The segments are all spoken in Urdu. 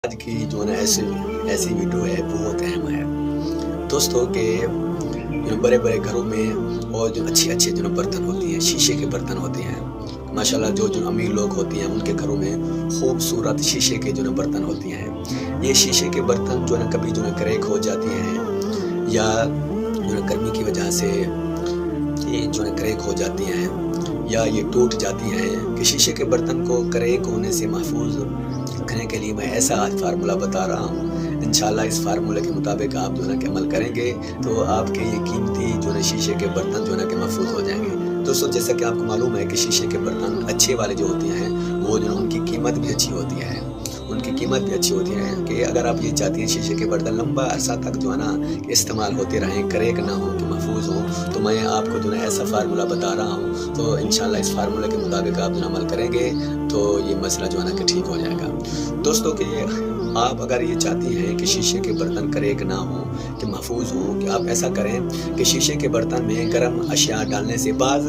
آج کی جو نا ایسی ویڈیو ہے بہت اہم ہے دوستوں کہ جو بڑے بڑے گھروں میں اور جو اچھے جو برتن ہوتی ہیں، شیشے کے برتن ہوتے ہیں ماشاءاللہ، جو امیر لوگ ہوتے ہیں ان کے گھروں میں خوبصورت شیشے کے جو برتن ہوتے ہیں۔ یہ شیشے کے برتن جو کبھی کریک ہو جاتی ہیں یا گرمی کی وجہ سے یہ کریک ہو جاتی ہیں یا یہ ٹوٹ جاتی ہیں کہ شیشے کے برتن کو کریک ہونے سے محفوظ رکھنے کے لیے میں ایسا آج فارمولہ بتا رہا ہوں۔ انشاءاللہ اس فارمولے کے مطابق آپ کہ عمل کریں گے تو آپ کے یہ قیمتی شیشے کے برتن کہ محفوظ ہو جائیں گے۔ دوستو جیسا کہ آپ کو معلوم ہے کہ شیشے کے برتن اچھے والے جو ہوتے ہیں وہ ان کی قیمت بھی اچھی ہوتی ہے، کہ اگر آپ یہ چاہتی ہیں شیشے کے برتن لمبا عرصہ تک کہ استعمال ہوتے رہیں، کریک نہ ہو، کہ محفوظ ہوں، تو میں آپ کو ایسا فارمولہ بتا رہا ہوں۔ تو انشاءاللہ اس فارمولے کے مطابق آپ عمل کریں گے تو یہ مسئلہ کہ ٹھیک ہو جائے گا۔ دوستو کہ آپ اگر یہ چاہتی ہیں کہ شیشے کے برتن کریک نہ ہوں، کہ محفوظ ہوں، کہ آپ ایسا کریں کہ شیشے کے برتن میں گرم اشیاء ڈالنے سے، بعض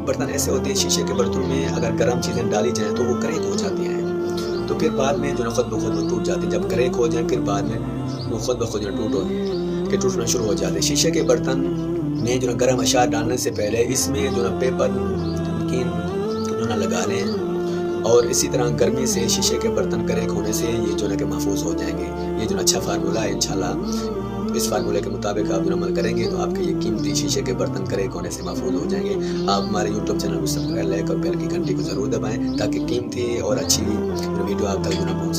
برتن ایسے ہوتے ہیں شیشے کے برتن میں اگر گرم چیزیں ڈالی جائیں تو وہ کریک ہو جاتی ہیں، تو پھر بعد میں خود بخود وہ ٹوٹ جاتی ہیں۔ جب کریک ہو جائیں پھر بعد میں وہ خود بخود ٹوٹنا شروع ہو جاتے ہیں۔ شیشے کے برتن میں گرم اشیاء ڈالنے سے پہلے اس میں پیپر نمکین لگا لیں، اور اسی طرح گرمی سے شیشے کے برتن کریک ہونے سے یہ کہ محفوظ ہو جائیں گے۔ یہ اچھا فارمولہ ہے، انشاءاللہ اس فارمولے کے مطابق آپ عمل کریں گے تو آپ کے یہ قیمتی شیشے کے برتن کریک ہونے سے محفوظ ہو جائیں گے۔ آپ ہمارے یوٹیوب چینل کو سبسکرائب، لائک اور بیل کی گھنٹی کو ضرور دبائیں تاکہ قیمتی اور اچھی ویڈیو آپ تک پہنچ سکے۔